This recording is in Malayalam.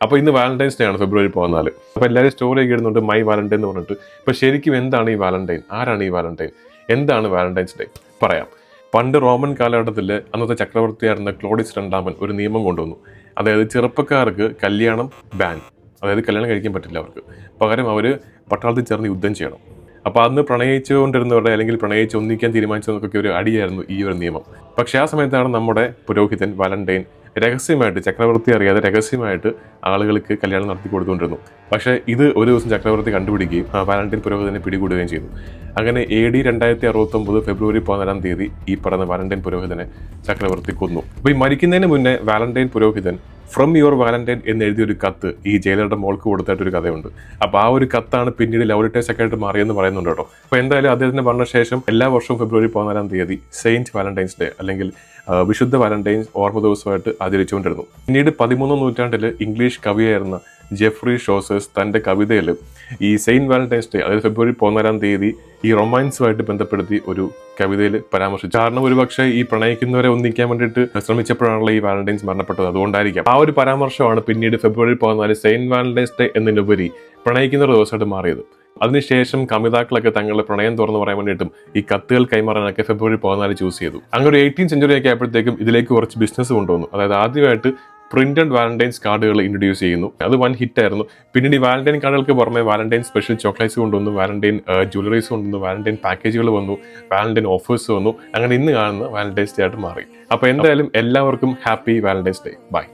അപ്പോൾ ഇന്ന് വാലന്റൈൻസ് ഡേ ആണ് ഫെബ്രുവരി 14. അപ്പോൾ എല്ലാവരും സ്റ്റോറിയൊക്കെ ഇടുന്നുണ്ട് മൈ വാലന്റൈൻ എന്ന് പറഞ്ഞിട്ട്. ഇപ്പോൾ ശരിക്കും എന്താണ് ഈ വാലന്റൈൻ, ആരാണ് ഈ വാലന്റൈൻ, എന്താണ് വാലന്റൈൻസ് ഡേ? പറയാം. പണ്ട് റോമൻ കാലഘട്ടത്തിൽ അന്നത്തെ ചക്രവർത്തിയായിരുന്ന ക്ലോഡിസ് രണ്ടാമൻ ഒരു നിയമം കൊണ്ടുവന്നു. അതായത് ചെറുപ്പക്കാർക്ക് കല്യാണം ബാൻ, അതായത് കല്യാണം കഴിക്കാൻ പറ്റില്ല അവർക്ക്, പകരം അവർ പട്ടാളത്തിൽ ചേർന്ന് യുദ്ധം ചെയ്യണം. അപ്പോൾ അന്ന് പ്രണയിച്ചുകൊണ്ടിരുന്നവരുടെ അല്ലെങ്കിൽ പ്രണയിച്ച് ഒന്നിക്കാൻ തീരുമാനിച്ചവർക്കൊക്കെ ഒരു അടിയായിരുന്നു ഈ ഒരു നിയമം. പക്ഷേ ആ സമയത്താണ് നമ്മുടെ പുരോഹിതൻ വാലന്റൈൻ രഹസ്യമായിട്ട്, ചക്രവർത്തി അറിയാതെ രഹസ്യമായിട്ട് ആളുകൾക്ക് കല്യാണം നടത്തി കൊടുത്തുകൊണ്ടിരുന്നു. പക്ഷേ ഇത് ഒരു ദിവസം ചക്രവർത്തി കണ്ടുപിടിക്കുകയും വാലന്റൈൻ പുരോഹിതനെ പിടികൂടുകയും ചെയ്തു. അങ്ങനെ AD 2069 ഫെബ്രുവരി 14 ഈ പറഞ്ഞ വാലന്റൈൻ പുരോഹിതനെ ചക്രവർത്തി കൊന്നു. അപ്പോൾ ഈ മരിക്കുന്നതിന് മുന്നേ വാലന്റൈൻ പുരോഹിതൻ ഫ്രം യുവർ വാലന്റൈൻ എന്ന് എഴുതിയൊരു കത്ത് ഈ ജയിലറുടെ മോൾക്ക് കൊടുത്തായിട്ടൊരു കഥയുണ്ട്. അപ്പോൾ ആ ഒരു കത്താണ് പിന്നീട് ലവ് ലെറ്റേഴ്സ് ഒക്കെ ആയിട്ട് മാറിയെന്ന് പറയുന്നുണ്ട് കേട്ടോ. അപ്പോൾ എന്തായാലും അദ്ദേഹത്തിന് പറഞ്ഞ ശേഷം എല്ലാ വർഷവും ഫെബ്രുവരി 14 സെയിന്റ് വാലന്റൈൻസ് ഡേ അല്ലെങ്കിൽ വിശുദ്ധ വാലന്റൈൻസ് ഓർമ്മ ദിവസമായിട്ട് ആചരിച്ചുകൊണ്ടിരുന്നു. പിന്നീട് 13ാം നൂറ്റാണ്ടിൽ ഇംഗ്ലീഷ് കവിയായിരുന്ന ജെഫ്രി ഷോസേഴ്സ് തൻ്റെ കവിതയിൽ ഈ സെയിന്റ് വാലന്റൈൻസ് ഡേ, അതായത് ഫെബ്രുവരി 14 ഈ റൊമാൻസുമായിട്ട് ബന്ധപ്പെടുത്തി ഒരു കവിതയിൽ പരാമർശിച്ചു. കാരണം ഒരുപക്ഷെ ഈ പ്രണയിക്കുന്നവരെ ഒന്നിക്കാൻ വേണ്ടിയിട്ട് ശ്രമിച്ചപ്പോഴാണല്ലോ ഈ വാലന്റൈൻസ് മരണപ്പെട്ടത്, അതുകൊണ്ടായിരിക്കാം. ആ ഒരു പരാമർശമാണ് പിന്നീട് ഫെബ്രുവരി 14 സെയിന്റ് വാലന്റൈൻസ് ഡേ എന്നതിനുപരി പ്രണയിക്കുന്നവരുടെ ദിവസമായിട്ട് മാറിയത്. അതിനുശേഷം കവിതാക്കളൊക്കെ തങ്ങളുടെ പ്രണയം തുറന്നു പറയാൻ വേണ്ടിയിട്ടും ഈ കത്തുകൾ കൈമാറാനൊക്കെ ഫെബ്രുവരി 14 ചൂസ് ചെയ്തു. അങ്ങനെ ഒരു 18th സെഞ്ചുറി ഒക്കെ ആയപ്പോഴത്തേക്കും ഇതിലേക്ക് കുറച്ച് ബിസിനസ് കൊണ്ടുവന്നു. അതായത് ആദ്യമായിട്ട് പ്രിന്റഡ് വാലന്റൈൻസ് കാർഡുകൾ ഇൻട്രൊഡ്യൂസ് ചെയ്യുന്നു. അത് വൻ ഹിറ്റായിരുന്നു. പിന്നീട് ഈ വാലന്റൈൻ കാർഡുകൾക്ക് പുറമെ വാലന്റൈൻ സ്പെഷ്യൽ ചോക്ലേറ്റ്സ് കൊണ്ടുവന്നു, വാലന്റൈൻ ജ്വല്ലറീസ് കൊണ്ടുവന്നു, വാലന്റൈൻ പാക്കേജുകൾ വന്നു, വാലന്റൈൻ ഓഫേഴ്സ് വന്നു. അങ്ങനെ ഇന്ന് കാണുന്ന വാലന്റൈൻസ് ഡേ ആയിട്ട് മാറി. അപ്പോൾ എന്തായാലും എല്ലാവർക്കും ഹാപ്പി വാലന്റൈൻസ് ഡേ. ബൈ.